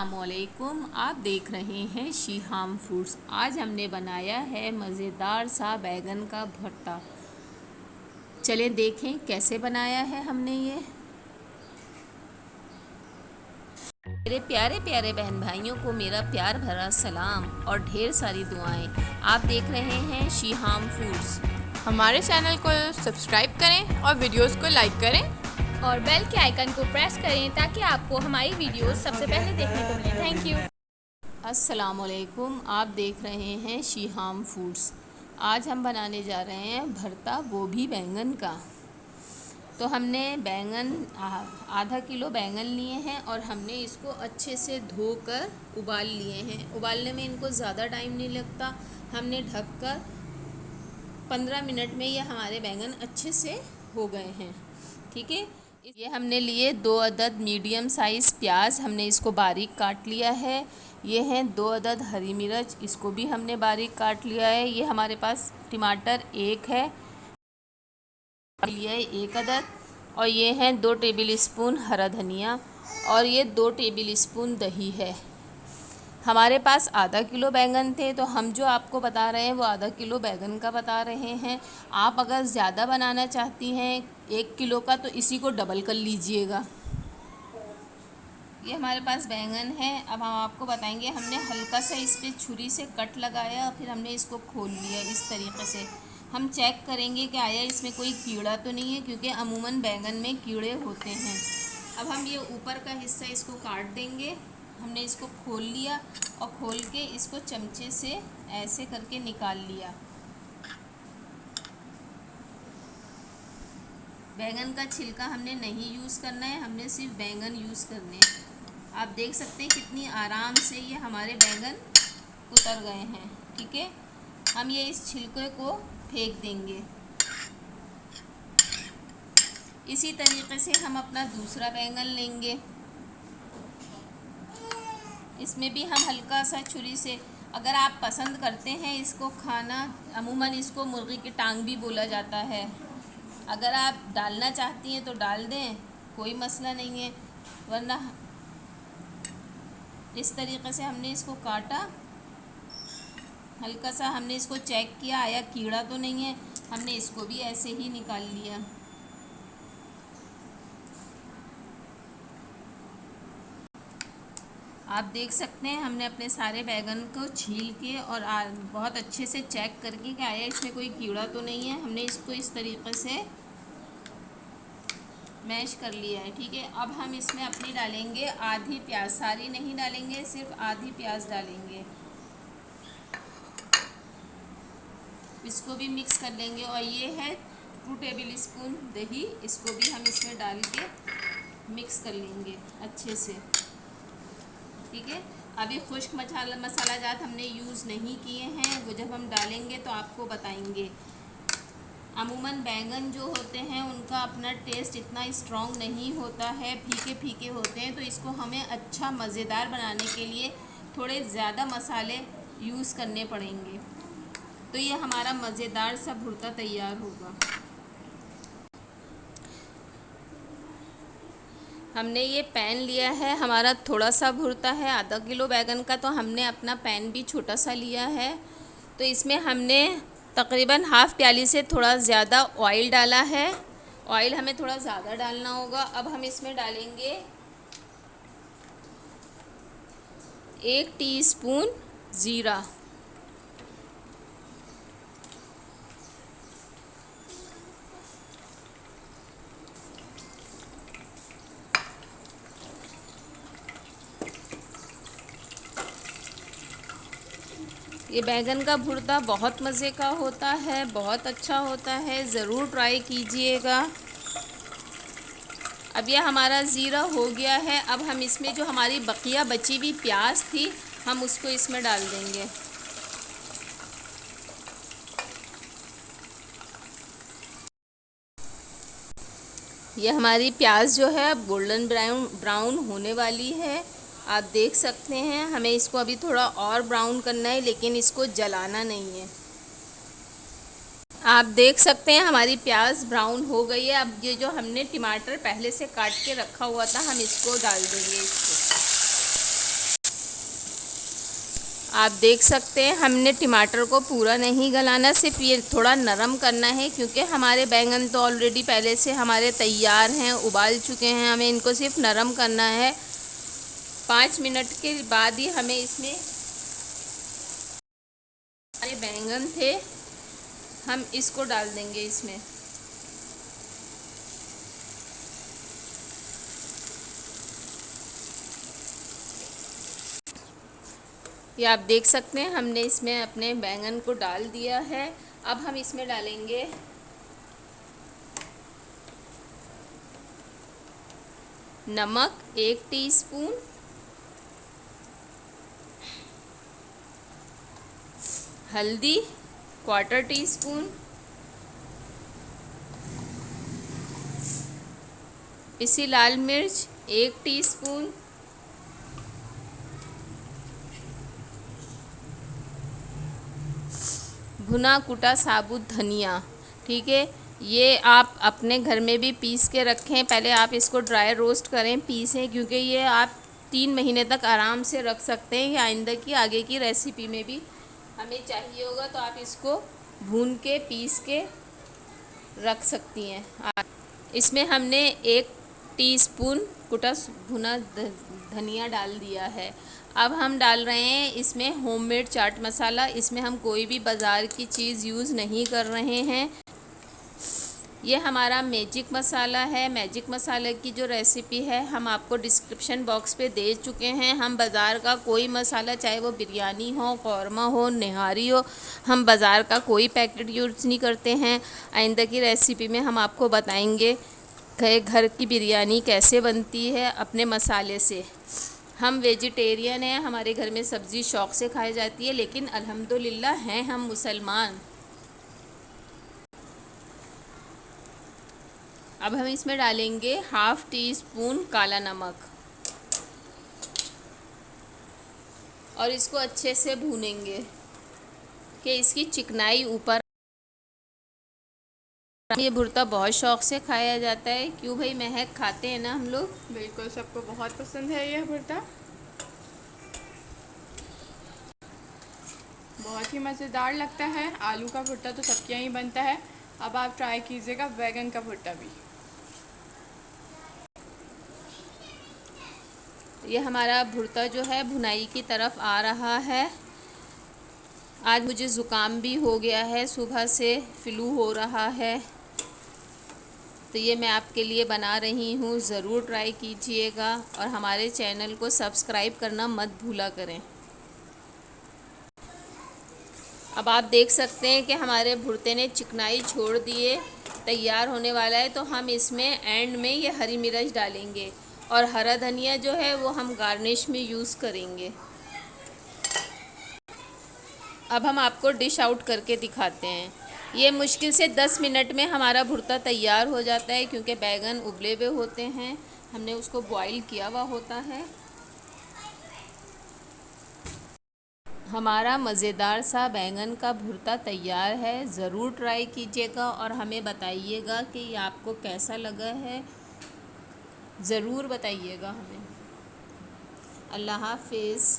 अस्सलामुअलैकुम। आप देख रहे हैं शीहाम फूड्स। आज हमने बनाया है मज़ेदार सा बैगन का भरता। चलें देखें कैसे बनाया है हमने ये। मेरे प्यारे प्यारे बहन भाइयों को मेरा प्यार भरा सलाम और ढेर सारी दुआएं। आप देख रहे हैं शीहाम फूड्स। हमारे चैनल को सब्सक्राइब करें और वीडियोस को लाइक करें और बेल के आइकन को प्रेस करें ताकि आपको हमारी वीडियोस सबसे पहले देखने को मिले। Thank you. अस्सलामुअलैकुम। आप देख रहे हैं शीहाम फूड्स। आज हम बनाने जा रहे हैं भरता गोभी बैंगन का। तो हमने बैंगन आधा किलो बैंगन लिए हैं और हमने इसको अच्छे से धोकर उबाल लिए हैं। उबालने में इनको ज़्यादा टाइम नहीं लगता। हमने ढककर 15 मिनट में ये हमारे बैंगन अच्छे से हो गए हैं। ठीक है। ये हमने लिए 2 अदद मीडियम साइज़ प्याज, हमने इसको बारीक काट लिया है। ये हैं 2 अदद हरी मिर्च, इसको भी हमने बारीक काट लिया है। ये हमारे पास टमाटर 1 है, लिया है 1 अदद। और ये हैं 2 टेबल स्पून हरा धनिया और ये 2 टेबल स्पून दही है। हमारे पास आधा किलो बैंगन थे तो हम जो आपको बता रहे हैं वो आधा किलो बैंगन का बता रहे हैं। आप अगर ज़्यादा बनाना चाहती हैं 1 किलो का तो इसी को डबल कर लीजिएगा। ये हमारे पास बैंगन है। अब हम आपको बताएंगे, हमने हल्का सा इस पर छुरी से कट लगाया, फिर हमने इसको खोल लिया। इस तरीके से हम चेक करेंगे कि आया इसमें कोई कीड़ा तो नहीं है, क्योंकि अमूमन बैंगन में कीड़े होते हैं। अब हम ये ऊपर का हिस्सा इसको काट देंगे। हमने इसको खोल लिया और खोल के इसको चमचे से ऐसे करके निकाल लिया। बैंगन का छिलका हमने नहीं यूज़ करना है, हमने सिर्फ बैंगन यूज़ करने हैं। आप देख सकते हैं कितनी आराम से ये हमारे बैंगन उतर गए हैं। ठीक है। हम ये इस छिलके को फेंक देंगे। इसी तरीके से हम अपना दूसरा बैंगन लेंगे। इसमें भी हम हल्का सा छुरी से, अगर आप पसंद करते हैं इसको खाना, अमूमन इसको मुर्गी की टांग भी बोला जाता है, अगर आप डालना चाहती हैं तो डाल दें, कोई मसला नहीं है। वरना इस तरीके से हमने इसको काटा, हल्का सा हमने इसको चेक किया आया कीड़ा तो नहीं है, हमने इसको भी ऐसे ही निकाल लिया। आप देख सकते हैं हमने अपने सारे बैंगन को छील के और बहुत अच्छे से चेक करके कि आया इसमें कोई कीड़ा तो नहीं है। हमने इसको इस तरीके से मैश कर लिया है। ठीक है। अब हम इसमें अपनी डालेंगे आधी प्याज, सारी नहीं डालेंगे, सिर्फ आधी प्याज डालेंगे। इसको भी मिक्स कर लेंगे। और ये है 2 टेबल स्पून दही, इसको भी हम इसमें डाल के मिक्स कर लेंगे अच्छे से। ठीक है। अभी खुश्क मसाला जात हमने यूज़ नहीं किए हैं, वो जब हम डालेंगे तो आपको बताएंगे। अमूमन बैंगन जो होते हैं उनका अपना टेस्ट इतना स्ट्रॉन्ग नहीं होता है, फीके फीके होते हैं। तो इसको हमें अच्छा मज़ेदार बनाने के लिए थोड़े ज़्यादा मसाले यूज़ करने पड़ेंगे, तो ये हमारा मज़ेदार सा भुर्ता तैयार होगा। हमने ये पैन लिया है, हमारा थोड़ा सा भुर्ता है आधा किलो बैंगन का, तो हमने अपना पैन भी छोटा सा लिया है। तो इसमें हमने तकरीबन हाफ़ प्याली से थोड़ा ज़्यादा ऑयल डाला है। ऑयल हमें थोड़ा ज़्यादा डालना होगा। अब हम इसमें डालेंगे 1 टीस्पून ज़ीरा, ये बैंगन का भुर्ता बहुत मज़े का होता है, बहुत अच्छा होता है, ज़रूर ट्राई कीजिएगा। अब ये हमारा ज़ीरा हो गया है। अब हम इसमें जो हमारी बकिया बची हुई प्याज थी हम उसको इसमें डाल देंगे। ये हमारी प्याज जो है गोल्डन ब्राउन होने वाली है। आप देख सकते हैं हमें इसको अभी थोड़ा और ब्राउन करना है, लेकिन इसको जलाना नहीं है। आप देख सकते हैं हमारी प्याज ब्राउन हो गई है। अब ये जो हमने टमाटर पहले से काट के रखा हुआ था हम इसको डाल देंगे। इसको आप देख सकते हैं हमने टमाटर को पूरा नहीं गलाना, सिर्फ ये थोड़ा नरम करना है, क्योंकि हमारे बैंगन तो ऑलरेडी पहले से हमारे तैयार हैं, उबाल चुके हैं। हमें इनको सिर्फ नरम करना है। 5 मिनट के बाद ही हमें इसमें हमारे बैंगन थे, हम इसको डाल देंगे इसमें। ये आप देख सकते हैं हमने इसमें अपने बैंगन को डाल दिया है। अब हम इसमें डालेंगे नमक 1 टीस्पून, हल्दी 1/4 टीस्पून, पिसी लाल मिर्च 1 टीस्पून, भुना कुटा साबुत धनिया। ठीक है, ये आप अपने घर में भी पीस के रखें। पहले आप इसको ड्राई रोस्ट करें, पीसें, क्योंकि ये आप 3 महीने तक आराम से रख सकते हैं। या आइंदा की आगे की रेसिपी में भी हमें चाहिए होगा तो आप इसको भून के पीस के रख सकती हैं। इसमें हमने 1 टीस्पून कुटा भुना धनिया डाल दिया है। अब हम डाल रहे हैं इसमें होममेड चाट मसाला। इसमें हम कोई भी बाज़ार की चीज़ यूज़ नहीं कर रहे हैं। ये हमारा मैजिक मसाला है। मैजिक मसाले की जो रेसिपी है हम आपको डिस्क्रिप्शन बॉक्स पे दे चुके हैं। हम बाज़ार का कोई मसाला, चाहे वो बिरयानी हो, कौरमा हो, निहारी हो, हम बाज़ार का कोई पैकेट यूज़ नहीं करते हैं। आइंदा की रेसिपी में हम आपको बताएंगे कि घर की बिरयानी कैसे बनती है अपने मसाले से। हम वेजिटेरियन हैं, हमारे घर में सब्ज़ी शौक़ से खाई जाती है, लेकिन अल्हम्दुलिल्लाह हैं हम मुसलमान। अब हम इसमें डालेंगे 1/2 टीस्पून काला नमक और इसको अच्छे से भूनेंगे कि इसकी चिकनाई ऊपर। ये भुर्ता बहुत शौक़ से खाया जाता है। क्यों भाई महक, खाते हैं ना हम लोग? बिल्कुल, सबको बहुत पसंद है यह भुर्ता। बहुत ही मज़ेदार लगता है। आलू का भुर्ता तो सबके यहाँ ही बनता है। अब आप ट्राई कीजिएगा बैगन का भुर्ता भी। ये हमारा भुर्ता जो है भुनाई की तरफ आ रहा है। आज मुझे ज़ुकाम भी हो गया है, सुबह से फ्लू हो रहा है, तो ये मैं आपके लिए बना रही हूँ। ज़रूर ट्राई कीजिएगा और हमारे चैनल को सब्सक्राइब करना मत भूला करें। अब आप देख सकते हैं कि हमारे भुर्ते ने चिकनाई छोड़ दिए, तैयार होने वाला है। तो हम इसमें एंड में ये हरी मिर्च डालेंगे और हरा धनिया जो है वो हम गार्निश में यूज़ करेंगे। अब हम आपको डिश आउट करके दिखाते हैं। ये मुश्किल से 10 मिनट में हमारा भुर्ता तैयार हो जाता है, क्योंकि बैगन उबले हुए होते हैं, हमने उसको बॉईल किया हुआ होता है। हमारा मज़ेदार सा बैंगन का भुर्ता तैयार है। ज़रूर ट्राई कीजिएगा और हमें बताइएगा कि ये आपको कैसा लगा है। ज़रूर बताइएगा हमें। अल्लाह हाफ़िज़।